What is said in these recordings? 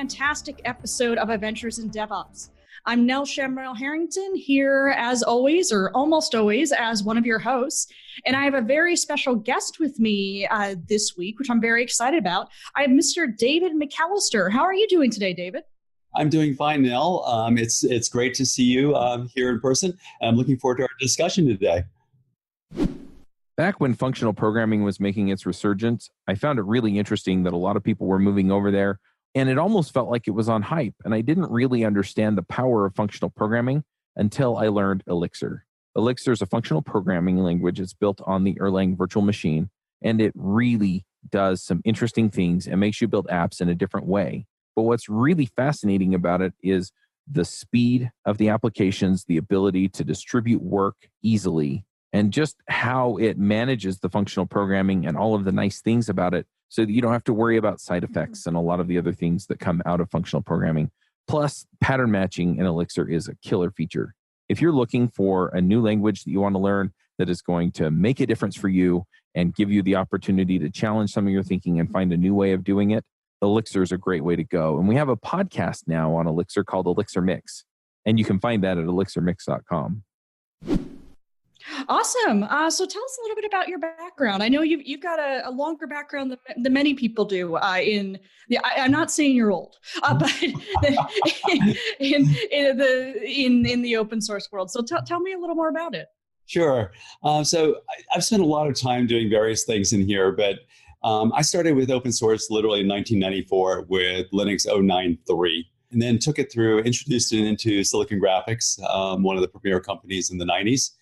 fantastic episode of Adventures in DevOps. I'm Nell Shamrell Harrington here as always, or almost always, as one of your hosts. And I have a very special guest with me this week, which I'm very excited about. I have Mr. David McAllister. How are you doing today, David? I'm doing fine, Nell. It's great to see you here in person. I'm looking forward to our discussion today. Back when functional programming was making its resurgence, I found it really interesting that a lot of people were moving over there, and it almost felt like it was on hype, and I didn't really understand the power of functional programming until I learned Elixir. Elixir is a functional programming language. It's built on the Erlang virtual machine, and it really does some interesting things and makes you build apps in a different way. But what's really fascinating about it is the speed of the applications, the ability to distribute work easily, and just how it manages the functional programming and all of the nice things about it so that you don't have to worry about side effects and a lot of the other things that come out of functional programming. Plus, pattern matching in Elixir is a killer feature. If you're looking for a new language that you want to learn that is going to make a difference for you and give you the opportunity to challenge some of your thinking and find a new way of doing it, Elixir is a great way to go. And we have a podcast now on Elixir called Elixir Mix, and you can find that at elixirmix.com. Awesome. So tell us a little bit about your background. I know you've got a longer background than many people do. I'm not saying you're old, but in the open source world. So tell me a little more about it. Sure. So I've spent a lot of time doing various things in here, but I started with open source literally in 1994 with Linux 0.9.3, and then took it through, introduced it into Silicon Graphics, one of the premier companies in the 90s.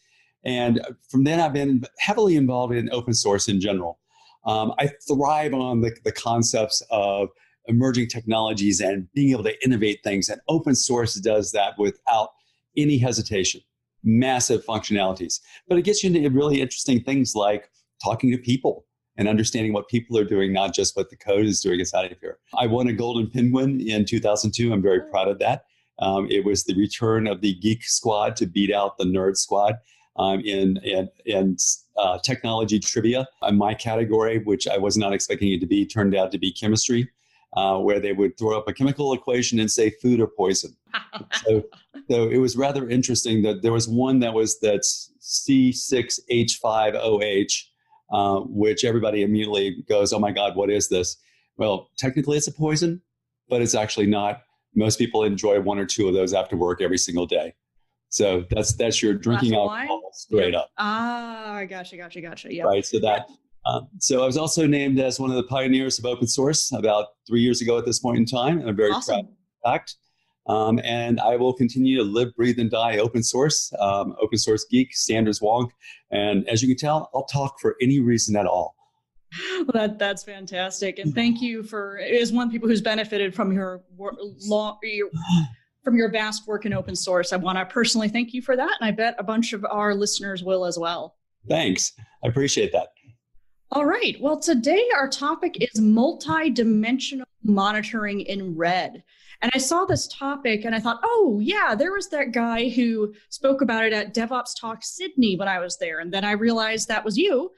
And from then, I've been heavily involved in open source in general. I thrive on the concepts of emerging technologies and being able to innovate things. And open source does that without any hesitation, massive functionalities. But it gets you into really interesting things like talking to people and understanding what people are doing, not just what the code is doing inside of here. I won a Golden Penguin in 2002. I'm very proud of that. It was the return of the Geek Squad to beat out the Nerd Squad. In technology trivia. My category, which I was not expecting it to be, turned out to be chemistry, where they would throw up a chemical equation and say food or poison. So it was rather interesting that there was one that's C6H5OH, which everybody immediately goes, oh my God, what is this? Well, technically it's a poison, but it's actually not. Most people enjoy one or two of those after work every single day. So that's your drinking alcohol straight up. Ah, gotcha. Yeah. Right. So so I was also named as one of the pioneers of open source about 3 years ago at this point in time, and I'm very proud of that. And I will continue to live, breathe, and die open source geek, standards wonk, and as you can tell, I'll talk for any reason at all. Well, that's fantastic, and thank you as one of the people who's benefited from from your vast work in open source. I want to personally thank you for that. And I bet a bunch of our listeners will as well. Thanks. I appreciate that. All right. Well, today our topic is multi-dimensional monitoring in red. And I saw this topic and I thought, oh yeah, there was that guy who spoke about it at DevOps Talk Sydney when I was there. And then I realized that was you.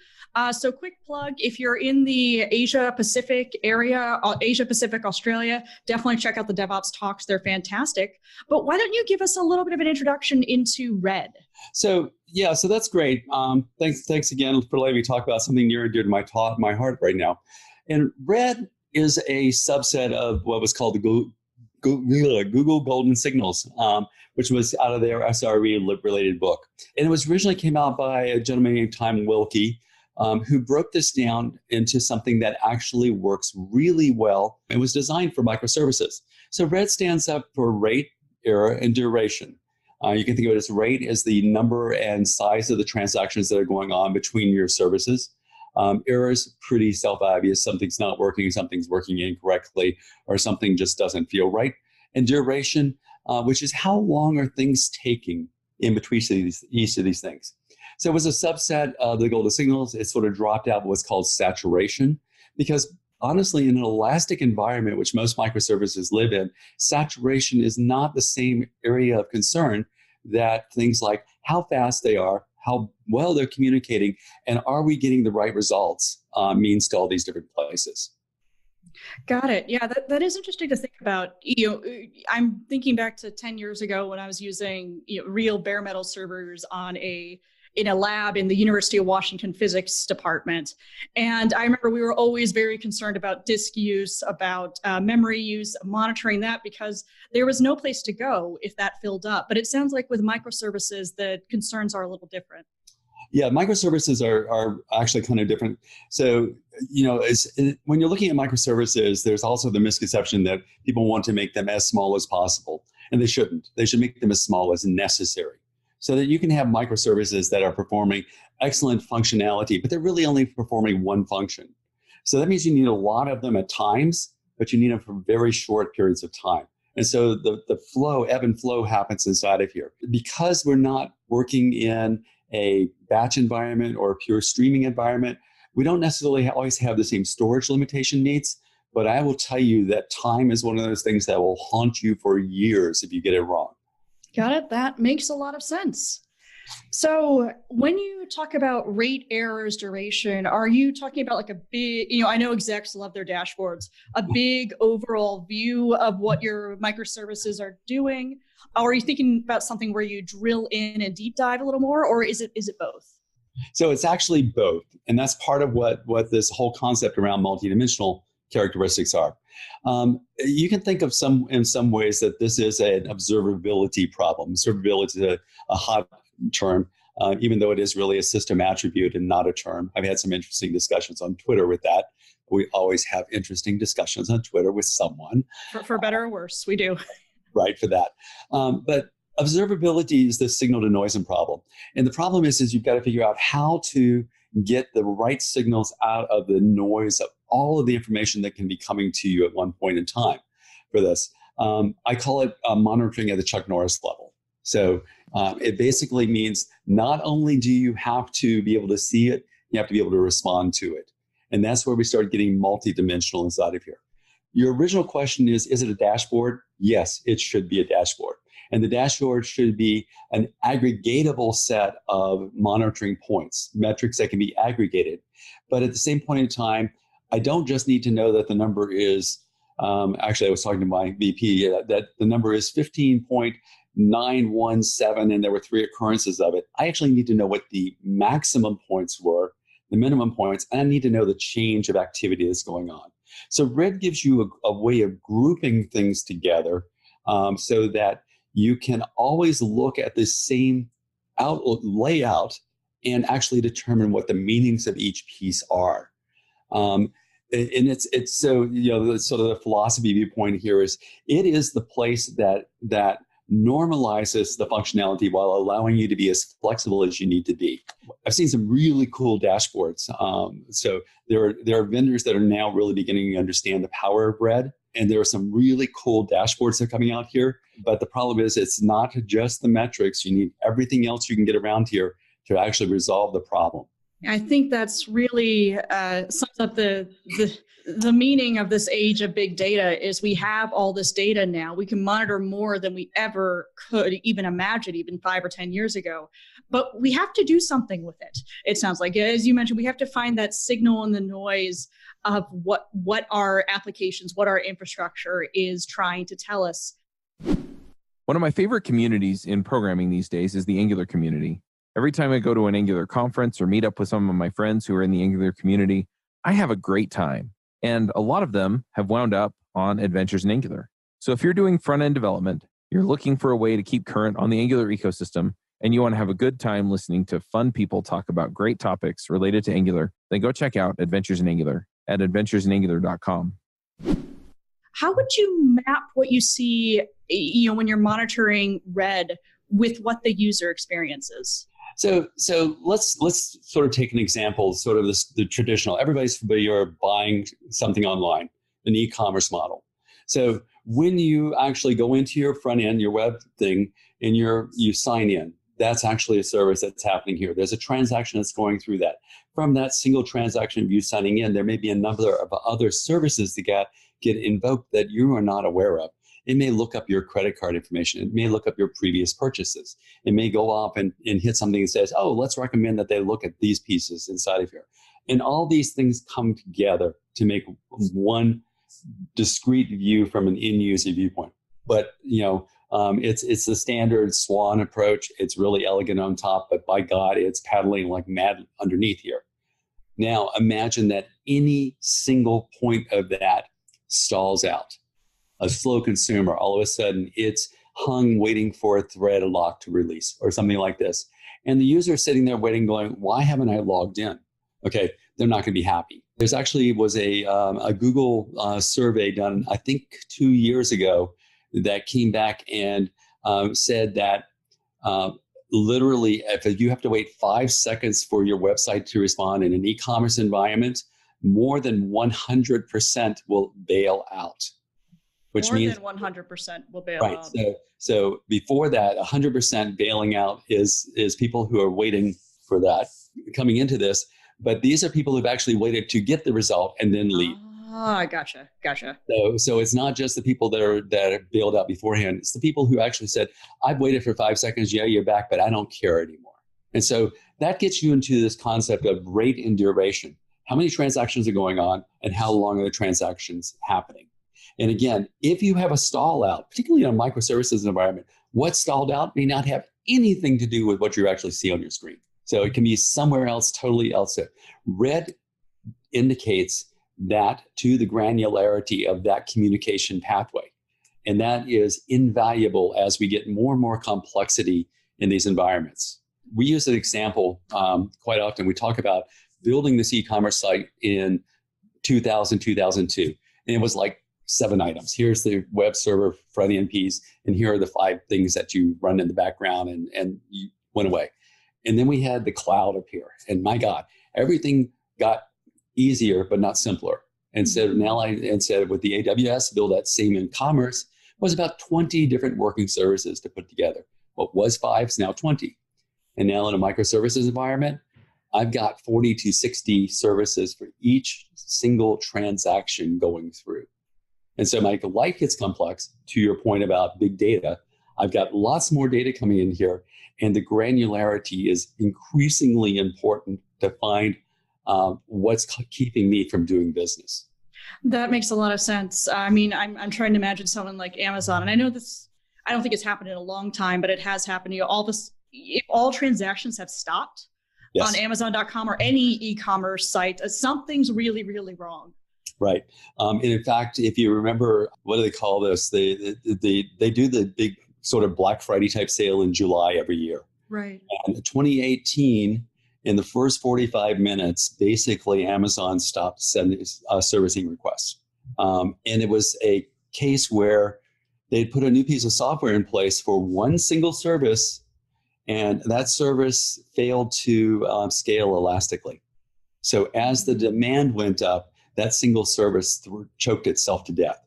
So quick plug, if you're in the Asia Pacific area, Asia Pacific, Australia, definitely check out the DevOps Talks. They're fantastic. But why don't you give us a little bit of an introduction into RED? So that's great. Thanks again for letting me talk about something near and dear to my heart right now. And RED is a subset of what was called the Google Golden Signals, which was out of their SRE related book. And it was originally came out by a gentleman named Tom Wilkie, who broke this down into something that actually works really well and was designed for microservices. So RED stands up for rate, error, and duration. You can think of it as rate as the number and size of the transactions that are going on between your services. Error is pretty self-obvious. Something's not working, something's working incorrectly, or something just doesn't feel right. And duration, which is how long are things taking in between each of these things. So it was a subset of the golden signals. It sort of dropped out what's called saturation, because honestly, in an elastic environment, which most microservices live in, saturation is not the same area of concern that things like how fast they are, how well they're communicating, and are we getting the right results means to all these different places. Got it. Yeah, that is interesting to think about. I'm thinking back to 10 years ago when I was using real bare metal servers in a lab in the University of Washington physics department. And I remember we were always very concerned about disk use, about memory use, monitoring that because there was no place to go if that filled up. But it sounds like with microservices, the concerns are a little different. Yeah, microservices are actually kind of different. So, when you're looking at microservices, there's also the misconception that people want to make them as small as possible, and they shouldn't. They should make them as small as necessary so that you can have microservices that are performing excellent functionality, but they're really only performing one function. So that means you need a lot of them at times, but you need them for very short periods of time. And so the flow, ebb and flow happens inside of here. Because we're not working in a batch environment or a pure streaming environment, we don't necessarily always have the same storage limitation needs, but I will tell you that time is one of those things that will haunt you for years if you get it wrong. Got it. That makes a lot of sense. So when you talk about rate, errors, duration, are you talking about like a big, I know execs love their dashboards, a big overall view of what your microservices are doing? Or are you thinking about something where you drill in and deep dive a little more, or is it both? So it's actually both. And that's part of what this whole concept around multidimensional characteristics are. You can think of in some ways that this is an observability problem. Observability is a hot term, even though it is really a system attribute and not a term. I've had some interesting discussions on Twitter with that. We always have interesting discussions on Twitter with someone. For better or worse, we do. Right, for that. But observability is the signal to noise problem. And the problem is you've got to figure out how to get the right signals out of the noise of all of the information that can be coming to you at one point in time for this. I call it monitoring at the Chuck Norris level. So it basically means not only do you have to be able to see it, you have to be able to respond to it. And that's where we start getting multidimensional inside of here. Your original question is it a dashboard? Yes, it should be a dashboard. And the dashboard should be an aggregatable set of monitoring points, metrics that can be aggregated. But at the same point in time, I don't just need to know that the number is, actually I was talking to my VP, that the number is 15.917 and there were 3 occurrences of it. I actually need to know what the maximum points were, the minimum points, and I need to know the change of activity that's going on. So Red gives you a way of grouping things together so that you can always look at the same layout and actually determine what the meanings of each piece are. And it's so, the sort of the philosophy viewpoint here is it is the place that normalizes the functionality while allowing you to be as flexible as you need to be. I've seen some really cool dashboards. So there are vendors that are now really beginning to understand the power of Red, and there are some really cool dashboards that are coming out here. But the problem is it's not just the metrics. You need everything else you can get around here to actually resolve the problem. I think that's really sums up the meaning of this age of big data is we have all this data now. We can monitor more than we ever could even imagine, even 5 or 10 years ago. But we have to do something with it. It sounds like, as you mentioned, we have to find that signal in the noise of what our applications, what our infrastructure is trying to tell us. One of my favorite communities in programming these days is the Angular community. Every time I go to an Angular conference or meet up with some of my friends who are in the Angular community, I have a great time. And a lot of them have wound up on Adventures in Angular. So if you're doing front-end development, you're looking for a way to keep current on the Angular ecosystem, and you want to have a good time listening to fun people talk about great topics related to Angular, then go check out Adventures in Angular at adventuresinangular.com. How would you map what you see, when you're monitoring Red with what the user experience is? So let's sort of take an example, sort of the traditional. Everybody's familiar with buying something online, an e-commerce model. So when you actually go into your front end, your web thing, and you sign in, that's actually a service that's happening here. There's a transaction that's going through that. From that single transaction of you signing in, there may be a number of other services that get invoked that you are not aware of. It may look up your credit card information. It may look up your previous purchases. It may go off and hit something that says, oh, let's recommend that they look at these pieces inside of here. And all these things come together to make one discrete view from an end user viewpoint. But, it's the standard swan approach. It's really elegant on top, but by God, it's paddling like mad underneath here. Now, imagine that any single point of that stalls out. A slow consumer, all of a sudden, it's hung waiting for a thread lock to release or something like this. And the user is sitting there waiting, going, why haven't I logged in? Okay, they're not going to be happy. There's actually was a Google survey done, I think 2 years ago, that came back and said that literally, if you have to wait 5 seconds for your website to respond in an e-commerce environment, more than 100% will bail out. Which means more than 100% will bail right, out. So before that, 100% bailing out is people who are waiting for that coming into this. But these are people who've actually waited to get the result and then leave. Ah, gotcha. So it's not just the people that are bailed out beforehand. It's the people who actually said, I've waited for 5 seconds. Yeah, you're back, but I don't care anymore. And so that gets you into this concept of rate and duration. How many transactions are going on and how long are the transactions happening? And again, if you have a stall out, particularly in a microservices environment, what stalled out may not have anything to do with what you actually see on your screen. So it can be somewhere else, totally else. Red indicates that to the granularity of that communication pathway. And that is invaluable as we get more and more complexity in these environments. We use an example quite often. We talk about building this e-commerce site in 2000, 2002. And it was like 7 items. Here's the web server front end piece, and here are the 5 things that you run in the background, and you went away. And then we had the cloud appear, and my God, everything got easier but not simpler. And so now instead with the AWS, build that same in commerce, was about 20 different working services to put together. What was 5 is now 20. And now in a microservices environment, I've got 40 to 60 services for each single transaction going through. And so my life gets complex. To your point about big data, I've got lots more data coming in here, and the granularity is increasingly important to find what's keeping me from doing business. That makes a lot of sense. I mean, I'm trying to imagine someone like Amazon, and I know this, I don't think it's happened in a long time, but it has happened. If all transactions have stopped on Amazon.com or any e-commerce site, something's really, really wrong. Right. And in fact, if you remember, what do they call this? They do the big sort of Black Friday type sale in July every year. Right. And 2018, in the first 45 minutes, basically Amazon stopped sending servicing requests. And it was a case where they'd put a new piece of software in place for one single service, and that service failed to scale elastically. So as the demand went up, that single service choked itself to death.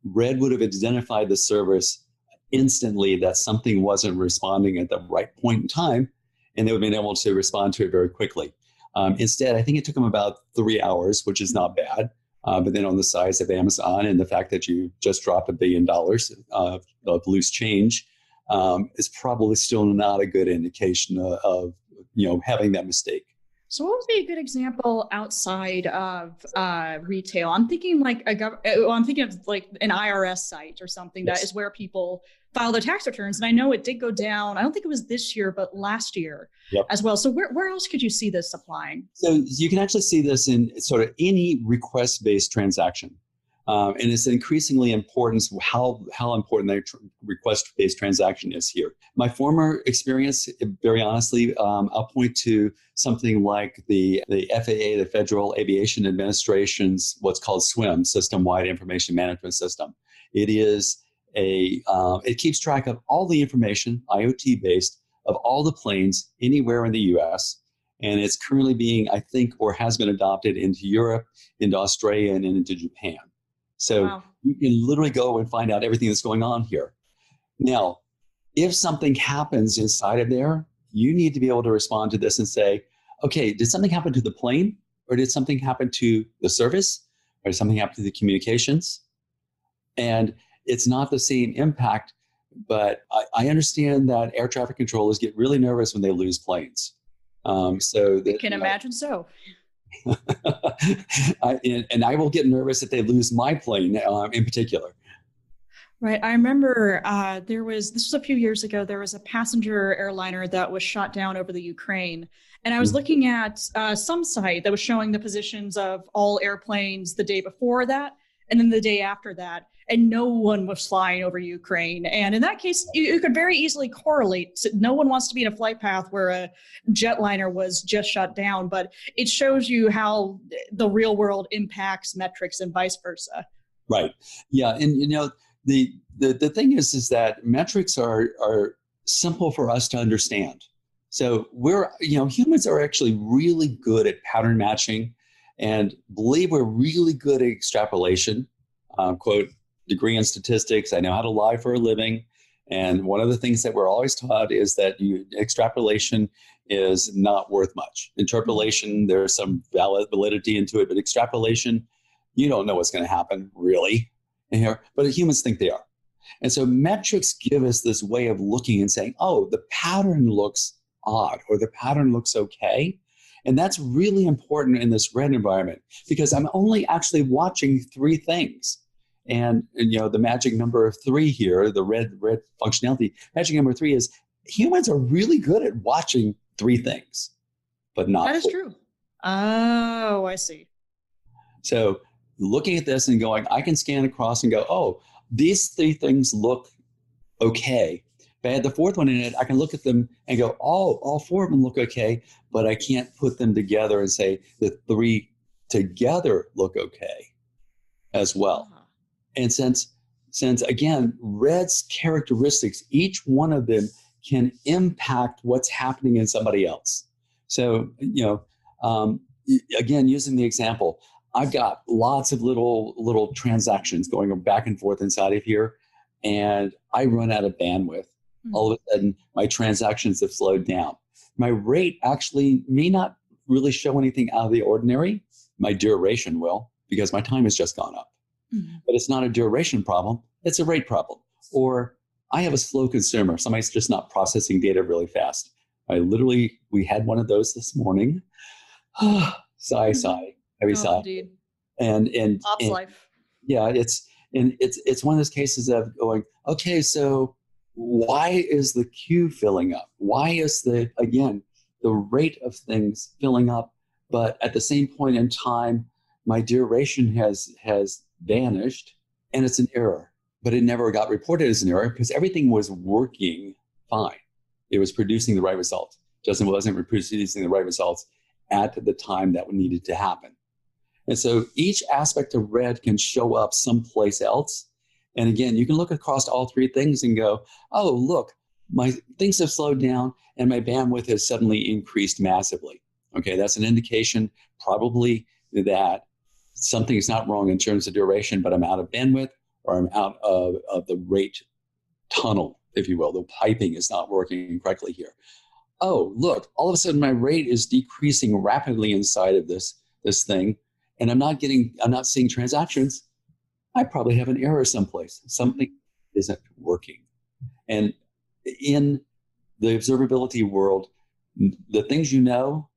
Red would have identified the service instantly that something wasn't responding at the right point in time, and they would have been able to respond to it very quickly. Instead, I think it took them about 3 hours, which is not bad. But then on the size of Amazon and the fact that you just dropped $1 billion of loose change is probably still not a good indication of having that mistake. So what would be a good example outside of retail? I'm thinking like I'm thinking of like an IRS site or something that is where people file their tax returns. And I know it did go down. I don't think it was this year, but last year as well. So where else could you see this applying? So you can actually see this in sort of any request-based transaction. And it's increasingly important how important that request-based transaction is here. My former experience, very honestly, I'll point to something like the FAA, the Federal Aviation Administration's what's called SWIM, System-Wide Information Management System. It is it keeps track of all the information, IoT-based, of all the planes anywhere in the U.S., and it's currently being, I think, or has been adopted into Europe, into Australia, and into Japan. So you can literally go and find out everything that's going on here. Now, if something happens inside of there, you need to be able to respond to this and say, okay, did something happen to the plane? Or did something happen to the service? Or did something happen to the communications? And it's not the same impact, but I understand that air traffic controllers get really nervous when they lose planes. I can imagine so. And I will get nervous if they lose my plane in particular. Right. I remember this was a few years ago, there was a passenger airliner that was shot down over the Ukraine. And I was looking at some site that was showing the positions of all airplanes the day before that and then the day after that. And no one was flying over Ukraine. And in that case, you could very easily correlate. No one wants to be in a flight path where a jetliner was just shut down, but it shows you how the real world impacts metrics and vice versa. Right. Yeah. And, the thing is that metrics are simple for us to understand. So humans are actually really good at pattern matching and believe we're really good at extrapolation. Quote, degree in statistics. I know how to lie for a living. And one of the things that we're always taught is that extrapolation is not worth much. Interpolation, there's some validity into it, but extrapolation, you don't know what's going to happen, really. But humans think they are. And so metrics give us this way of looking and saying, oh, the pattern looks odd or the pattern looks okay. And that's really important in this red environment because I'm only actually watching three things. And the magic number of 3 here, the red functionality, magic number 3 is humans are really good at watching 3 things, but not 4. That is true. Oh, I see. So looking at this and going, I can scan across and go, oh, these 3 things look okay. If I had the 4th one in it, I can look at them and go, oh, all 4 of them look okay, but I can't put them together and say the 3 together look okay as well. And since again, red's characteristics, each one of them can impact what's happening in somebody else. So, again, using the example, I've got lots of little transactions going back and forth inside of here, and I run out of bandwidth. All of a sudden, my transactions have slowed down. My rate actually may not really show anything out of the ordinary. My duration will, because my time has just gone up. But it's not a duration problem. It's a rate problem. Or I have a slow consumer. Somebody's just not processing data really fast. We had one of those this morning. Sigh, heavy sigh. Indeed. And Ops life. Yeah, it's one of those cases of going, okay, so why is the queue filling up? Why is the rate of things filling up, but at the same point in time, my duration has vanished and it's an error, but it never got reported as an error because everything was working fine. It was producing the right results. Just wasn't producing the right results at the time that needed to happen. And so each aspect of red can show up someplace else. And again, you can look across all 3 things and go, oh, look, my things have slowed down and my bandwidth has suddenly increased massively. Okay, that's an indication probably that something is not wrong in terms of duration, but I'm out of bandwidth or I'm out of the rate tunnel, if you will. The piping is not working correctly here. Oh, look, all of a sudden my rate is decreasing rapidly inside of this thing, and I'm not seeing transactions. I probably have an error someplace. Something isn't working. And in the observability world, the things you know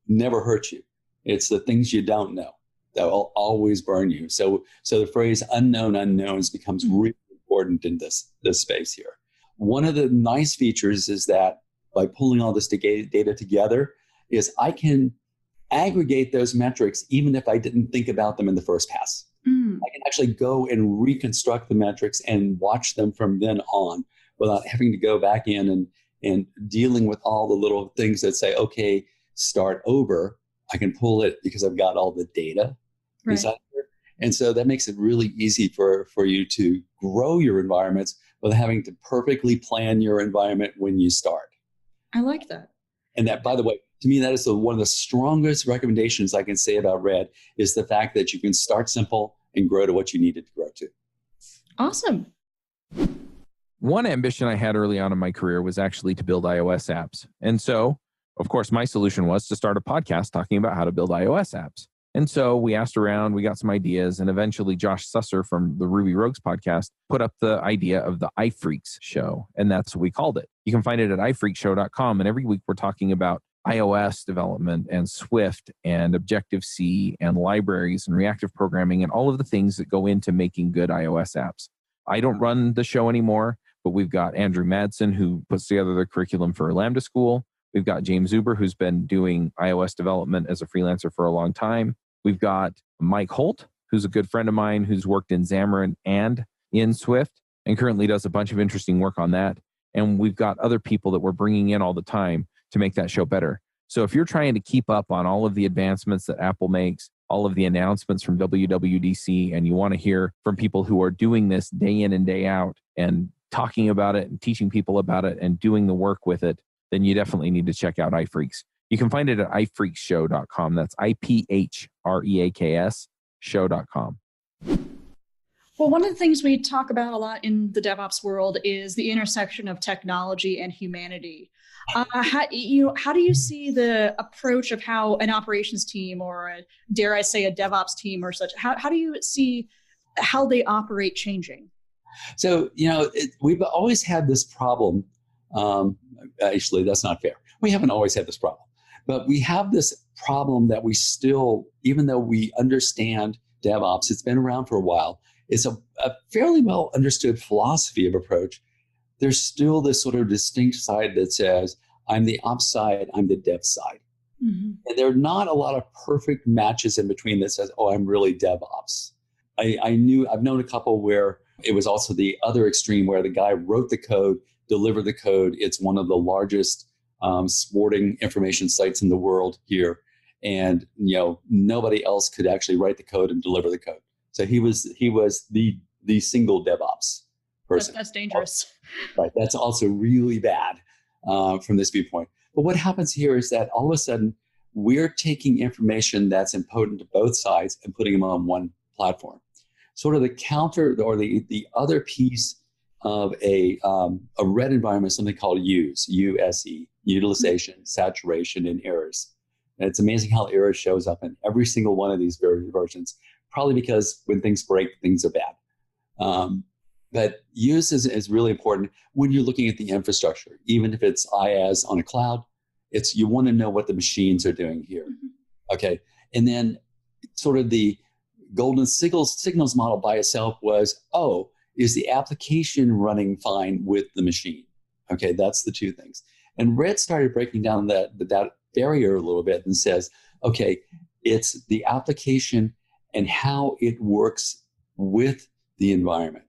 never hurt you. It's the things you don't know that will always burn you. So the phrase unknown unknowns becomes really important in this space here. One of the nice features is that by pulling all this data together is I can aggregate those metrics even if I didn't think about them in the first pass. I can actually go and reconstruct the metrics and watch them from then on without having to go back in and dealing with all the little things that say, okay, start over. I can pull it because I've got all the data inside here. And so that makes it really easy for you to grow your environments without having to perfectly plan your environment when you start. I like that. And that, by the way, to me, that is one of the strongest recommendations I can say about Red is the fact that you can start simple and grow to what you need it to grow to. Awesome. One ambition I had early on in my career was actually to build iOS apps. And so, of course, my solution was to start a podcast talking about how to build iOS apps. And so we asked around, we got some ideas, and eventually Josh Susser from the Ruby Rogues podcast put up the idea of the iPhreaks show, and that's what we called it. You can find it at iPhreakshow.com, and every week we're talking about iOS development and Swift and Objective-C and libraries and reactive programming and all of the things that go into making good iOS apps. I don't run the show anymore, but we've got Andrew Madsen, who puts together the curriculum for Lambda School. We've got James Zuber, who's been doing iOS development as a freelancer for a long time. We've got Mike Holt, who's a good friend of mine, who's worked in Xamarin and in Swift and currently does a bunch of interesting work on that. And we've got other people that we're bringing in all the time to make that show better. So if you're trying to keep up on all of the advancements that Apple makes, all of the announcements from WWDC, and you want to hear from people who are doing this day in and day out and talking about it and teaching people about it and doing the work with it, then you definitely need to check out iPhreaks. You can find it at iPhreaksShow.com. That's IPHREAKS show.com. Well, one of the things we talk about a lot in the DevOps world is the intersection of technology and humanity. How do you see the approach of how an operations team or, dare I say, a DevOps team or such, how do you see how they operate changing? So, we've always had this problem. Actually, that's not fair. We haven't always had this problem. But we have this problem that we still, even though we understand DevOps, it's been around for a while, it's a fairly well understood philosophy of approach. There's still this sort of distinct side that says, I'm the ops side, I'm the dev side. Mm-hmm. And there are not a lot of perfect matches in between that says, oh, I'm really DevOps. I've known a couple where it was also the other extreme where the guy wrote the code, delivered the code. It's one of the largest sporting information sites in the world here. And, nobody else could actually write the code and deliver the code. So he was the single DevOps person. That's dangerous. Right. That's also really bad from this viewpoint. But what happens here is that all of a sudden we're taking information that's important to both sides and putting them on one platform. Sort of the counter or the other piece of a red environment is something called USE, U-S-E, utilization, saturation, and errors. And it's amazing how errors shows up in every single one of these versions, probably because when things break, things are bad. But use is really important when you're looking at the infrastructure, even if it's IaaS on a cloud. You want to know what the machines are doing here. Mm-hmm. Okay. And then sort of the golden signals model by itself was, is the application running fine with the machine? Okay, that's the two things. And Red started breaking down that barrier a little bit and says, okay, it's the application and how it works with the environment.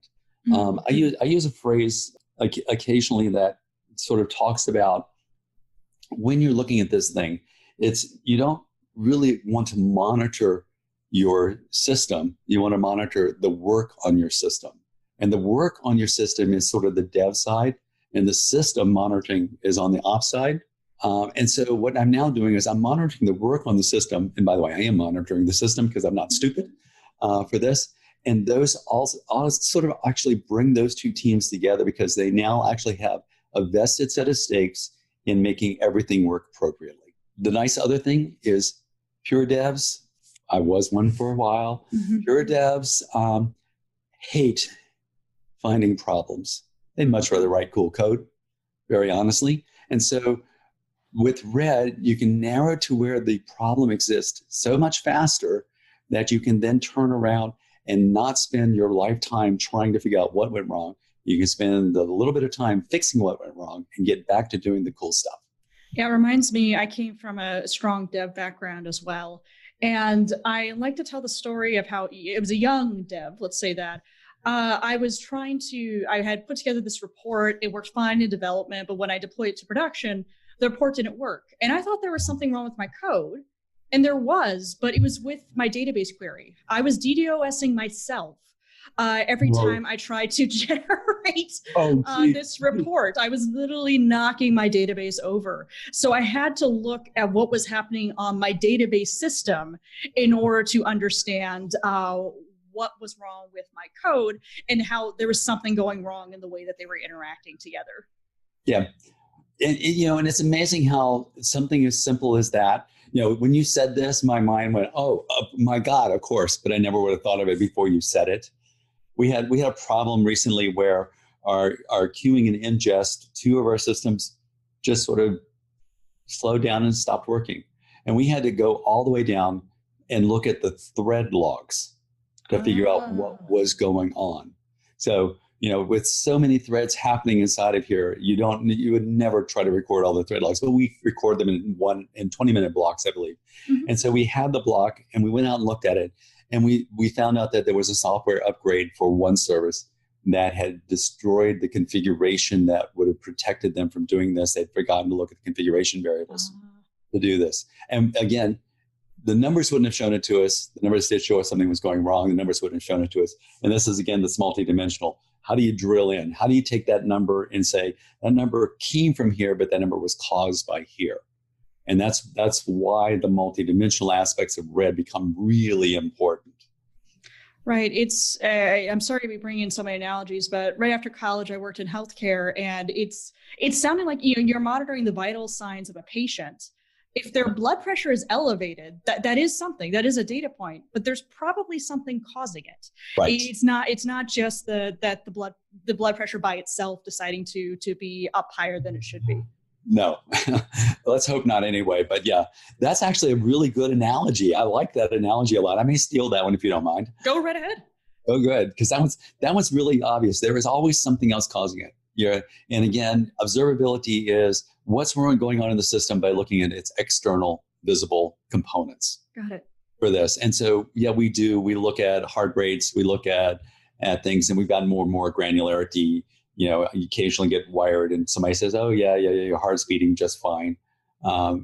Mm-hmm. I use a phrase occasionally that sort of talks about when you're looking at this thing, you don't really want to monitor your system. You want to monitor the work on your system. And the work on your system is sort of the dev side, and the system monitoring is on the ops side. And so what I'm now doing is I'm monitoring the work on the system. And by the way, I am monitoring the system because I'm not stupid for this. And those all sort of actually bring those two teams together because they now actually have a vested set of stakes in making everything work appropriately. The nice other thing is pure devs. I was one for a while. Mm-hmm. Pure devs hate finding problems. They'd much rather write cool code, very honestly. And so with Red, you can narrow to where the problem exists so much faster that you can then turn around and not spend your lifetime trying to figure out what went wrong. You can spend a little bit of time fixing what went wrong and get back to doing the cool stuff. Yeah, it reminds me, I came from a strong dev background as well. And I like to tell the story of how it was a young dev, let's say that. I had put together this report. It worked fine in development, but when I deployed it to production, the report didn't work. And I thought there was something wrong with my code. And there was, but it was with my database query. I was DDoSing myself every time I tried to generate this report. I was literally knocking my database over. So I had to look at what was happening on my database system in order to understand what was wrong with my code and how there was something going wrong in the way that they were interacting together. Yeah. And it's amazing how something as simple as that, when you said this, my mind went, my God, of course, but I never would have thought of it before you said it. We had a problem recently where our queuing and ingest, two of our systems just sort of slowed down and stopped working. And we had to go all the way down and look at the thread logs to figure out what was going on. So, with so many threads happening inside of here, you would never try to record all the thread logs, but we record them in 20-minute blocks, I believe. Mm-hmm. And so we had the block and we went out and looked at it, and we found out that there was a software upgrade for one service that had destroyed the configuration that would have protected them from doing this. They'd forgotten to look at the configuration variables to do this. And again, the numbers wouldn't have shown it to us. The numbers did show us something was going wrong. The numbers wouldn't have shown it to us. And this is, again, this multidimensional. How do you drill in? How do you take that number and say, that number came from here, but that number was caused by here? And that's why the multidimensional aspects of red become really important. Right. It's, I'm sorry to be bringing in so many analogies, but right after college, I worked in healthcare, and it's sounding like you're monitoring the vital signs of a patient. If their blood pressure is elevated, that is something, that is a data point, but there's probably something causing it. Right. It's not just the blood pressure by itself deciding to be up higher than it should be. No, let's hope not anyway. But yeah, that's actually a really good analogy. I like that analogy a lot. I may steal that one if you don't mind. Go right ahead. Oh, good. Because that one's really obvious. There is always something else causing it. Yeah. And again, observability is what's going on in the system by looking at its external visible components. Got it. For this. And so, yeah, we look at heart rates, we look at things, and we've gotten more and more granularity. You occasionally get wired and somebody says, oh, yeah, your heart's beating just fine,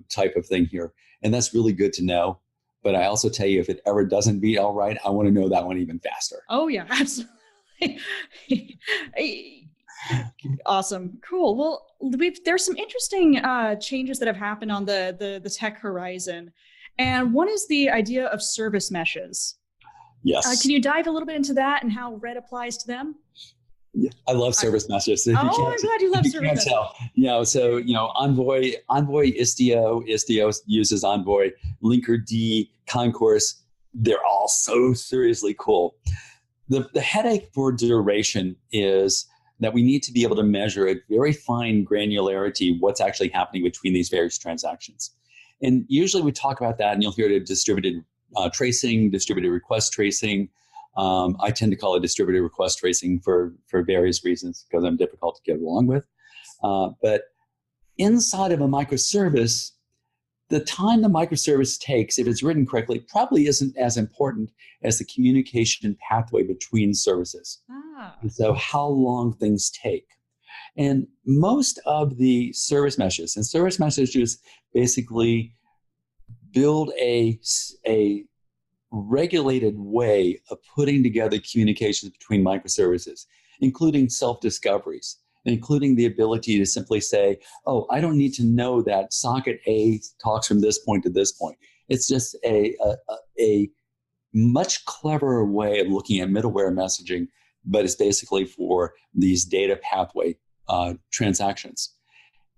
type of thing here. And that's really good to know. But I also tell you, if it ever doesn't beat all right, I want to know that one even faster. Oh, yeah, absolutely. Awesome. Cool. Well, there's some interesting changes that have happened on the tech horizon. And one is the idea of service meshes. Yes. Can you dive a little bit into that and how Red applies to them? Yeah, I love service meshes. I'm glad you love service meshes. So, Envoy, Istio uses Envoy, Linkerd, Concourse. They're all so seriously cool. The headache for duration is that we need to be able to measure at very fine granularity what's actually happening between these various transactions. And usually we talk about that, and you'll hear it distributed tracing, distributed request tracing. I tend to call it distributed request tracing for various reasons, because I'm difficult to get along with. But inside of a microservice, the time the microservice takes, if it's written correctly, probably isn't as important as the communication pathway between services. And so how long things take. And most of the service meshes basically build a regulated way of putting together communications between microservices, including self-discoveries, including the ability to simply say, oh, I don't need to know that socket A talks from this point to this point. It's just a much cleverer way of looking at middleware messaging, but it's basically for these data pathway transactions.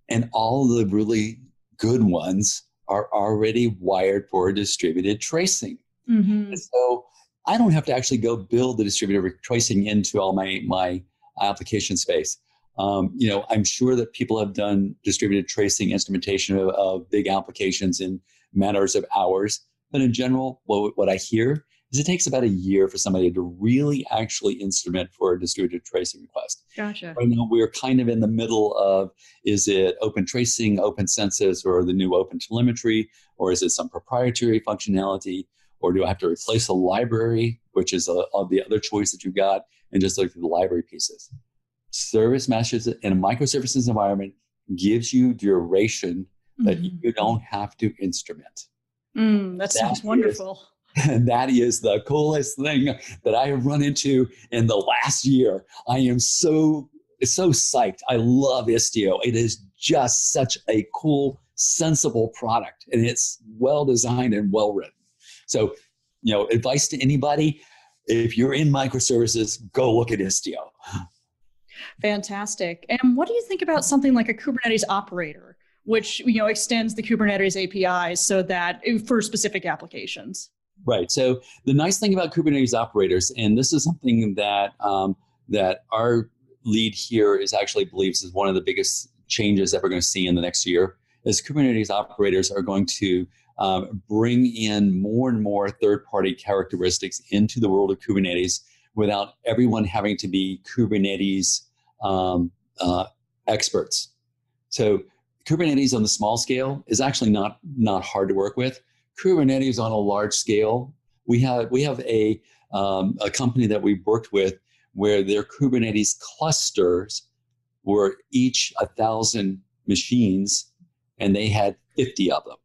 And all the really good ones are already wired for distributed tracing. Mm-hmm. So I don't have to actually go build the distributed tracing into all my application space. I'm sure that people have done distributed tracing instrumentation of big applications in matters of hours. But in general, what I hear is it takes about a year for somebody to really actually instrument for a distributed tracing request. Gotcha. Right now, we're kind of in the middle of, is it open tracing, open census, or the new open telemetry, or is it some proprietary functionality, or do I have to replace a library, which is the other choice that you've got, and just look at the library pieces. Service meshes in a microservices environment gives you duration that you don't have to instrument. That sounds wonderful. And that is the coolest thing that I have run into in the last year. I am so psyched. I love Istio. It is just such a cool, sensible product, and it's well designed and well written. So, advice to anybody, if you're in microservices, go look at Istio. Fantastic. And what do you think about something like a Kubernetes operator, which extends the Kubernetes APIs so that for specific applications? Right. So the nice thing about Kubernetes operators, and this is something that that our lead here is actually believes is one of the biggest changes that we're going to see in the next year, is Kubernetes operators are going to bring in more and more third-party characteristics into the world of Kubernetes without everyone having to be Kubernetes experts. So Kubernetes on the small scale is actually not hard to work with. Kubernetes on a large scale, we have a company that we've worked with where their Kubernetes clusters were each 1,000 machines, and they had 50 of them.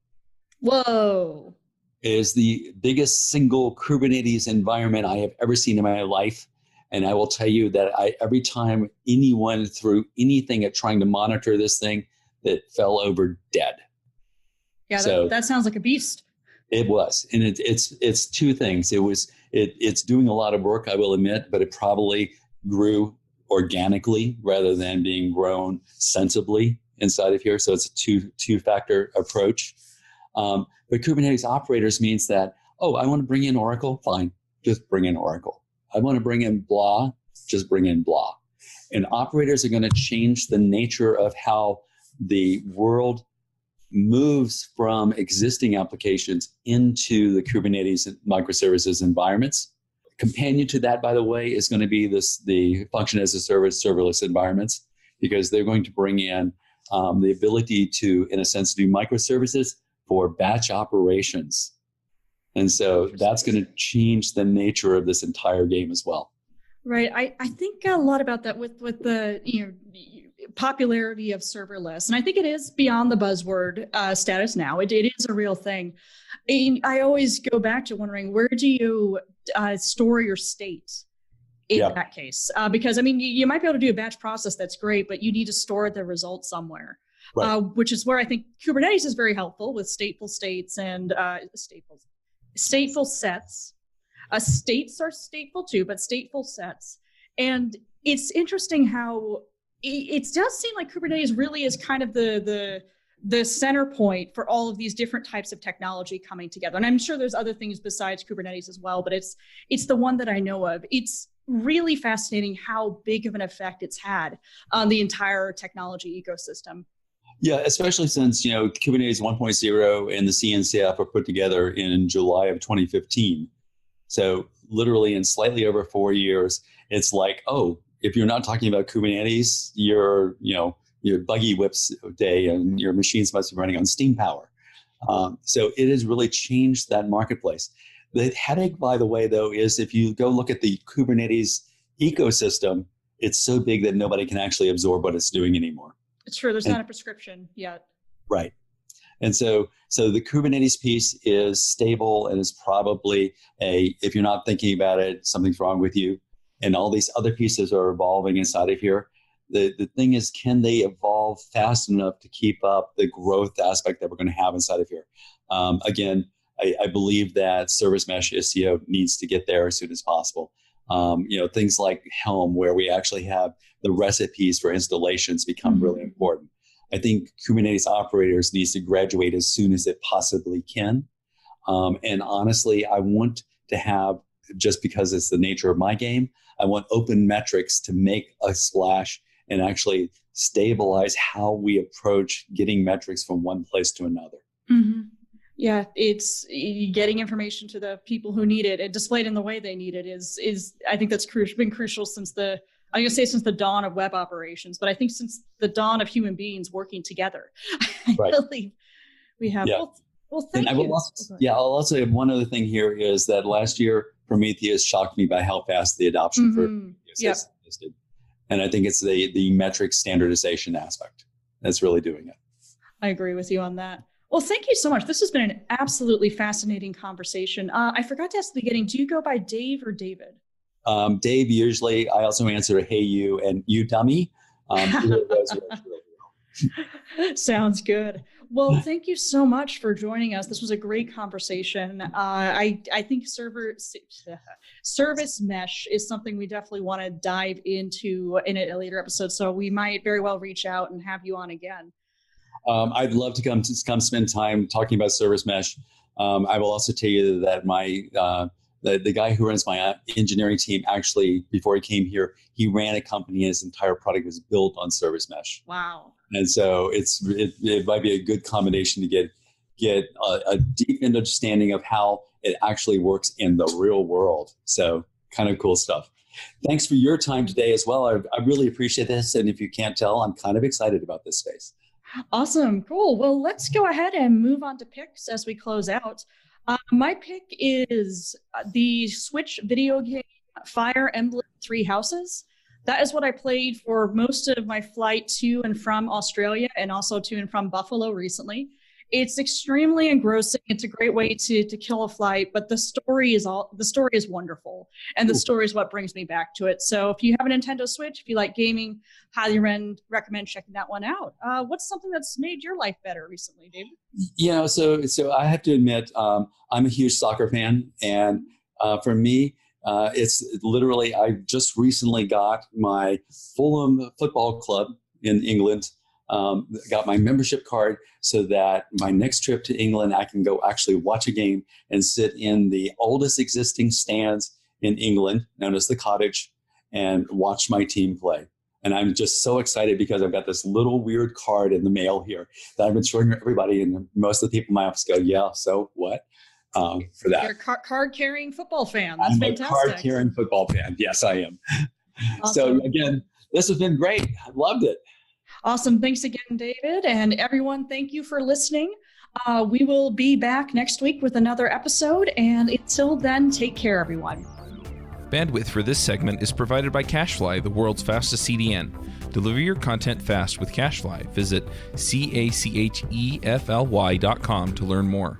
Whoa. It is the biggest single Kubernetes environment I have ever seen in my life. And I will tell you that every time anyone threw anything at trying to monitor this thing, that fell over dead. Yeah, so, that sounds like a beast. It was. And it's two things. It's doing a lot of work, I will admit, but it probably grew organically rather than being grown sensibly inside of here. So it's a two-factor approach. But Kubernetes operators means that, I want to bring in Oracle, fine, just bring in Oracle. I want to bring in blah, just bring in blah. And operators are going to change the nature of how the world moves from existing applications into the Kubernetes microservices environments. Companion to that, by the way, is going to be the function as a service serverless environments, because they're going to bring in the ability to, in a sense, do microservices for batch operations. And so that's going to change the nature of this entire game as well. Right. I think a lot about that with the popularity of serverless. And I think it is beyond the buzzword status now. It is a real thing. I always go back to wondering, where do you store your state in that case? Because, you might be able to do a batch process that's great, but you need to store the results somewhere, right. Which is where I think Kubernetes is very helpful with stateful states and stateful sets. States are stateful too, but stateful sets. And it's interesting how it does seem like Kubernetes really is kind of the center point for all of these different types of technology coming together. And I'm sure there's other things besides Kubernetes as well, but it's the one that I know of. It's really fascinating how big of an effect it's had on the entire technology ecosystem. Yeah, especially since, Kubernetes 1.0 and the CNCF were put together in July of 2015. So literally in slightly over 4 years, it's like, if you're not talking about Kubernetes, your buggy whips day and your machines must be running on steam power. So it has really changed that marketplace. The headache, by the way, though, is if you go look at the Kubernetes ecosystem, it's so big that nobody can actually absorb what it's doing anymore. It's true. There's not a prescription yet. Right. And so the Kubernetes piece is stable and is probably if you're not thinking about it, something's wrong with you. And all these other pieces are evolving inside of here. The thing is, can they evolve fast enough to keep up the growth aspect that we're going to have inside of here? Again, I believe that service mesh Istio needs to get there as soon as possible. Things like Helm, where we actually have the recipes for installations, become really important. I think Kubernetes operators needs to graduate as soon as it possibly can. And honestly, I want to have, just because it's the nature of my game, I want open metrics to make a splash and actually stabilize how we approach getting metrics from one place to another. Mm-hmm. Yeah, it's getting information to the people who need it and displayed in the way they need it is I think that's been crucial since the dawn of web operations, but I think since the dawn of human beings working together. I believe we have. Yeah. Well, thank you. I'll also have one other thing here is that last year Prometheus shocked me by how fast the adoption for Prometheus existed. And I think it's the metric standardization aspect that's really doing it. I agree with you on that. Well, thank you so much. This has been an absolutely fascinating conversation. I forgot to ask at the beginning, do you go by Dave or David? Dave, usually. I also answer, hey, you, and you dummy. Sounds good. Well, thank you so much for joining us. This was a great conversation. I think service mesh is something we definitely want to dive into in a later episode. So we might very well reach out and have you on again. I'd love to come spend time talking about service mesh. I will also tell you that The guy who runs my engineering team, actually, before he came here, he ran a company and his entire product was built on service mesh. Wow. And so it might be a good combination to get a deep understanding of how it actually works in the real world. So kind of cool stuff. Thanks for your time today as well. I really appreciate this. And if you can't tell, I'm kind of excited about this space. Awesome. Cool. Well, let's go ahead and move on to picks as we close out. My pick is the Switch video game Fire Emblem Three Houses. That is what I played for most of my flight to and from Australia and also to and from Buffalo recently. It's extremely engrossing. It's a great way to kill a flight, but the story is wonderful, and the story is what brings me back to it. So if you have a Nintendo Switch, if you like gaming, highly recommend checking that one out. What's something that's made your life better recently, David? So I have to admit, I'm a huge soccer fan, and for me, it's literally I just recently got my Fulham Football Club in England. Got my membership card so that my next trip to England, I can go actually watch a game and sit in the oldest existing stands in England, known as the Cottage, and watch my team play. And I'm just so excited because I've got this little weird card in the mail here that I've been showing everybody, and most of the people in my office go, yeah, so what? For that. You're a card-carrying football fan. That's fantastic. I'm a card-carrying football fan. Yes, I am. Awesome. So again, this has been great. I loved it. Awesome. Thanks again, David. And everyone, thank you for listening. We will be back next week with another episode. And until then, take care, everyone. Bandwidth for this segment is provided by CacheFly, the world's fastest CDN. Deliver your content fast with CacheFly. Visit CACHEFLY.com to learn more.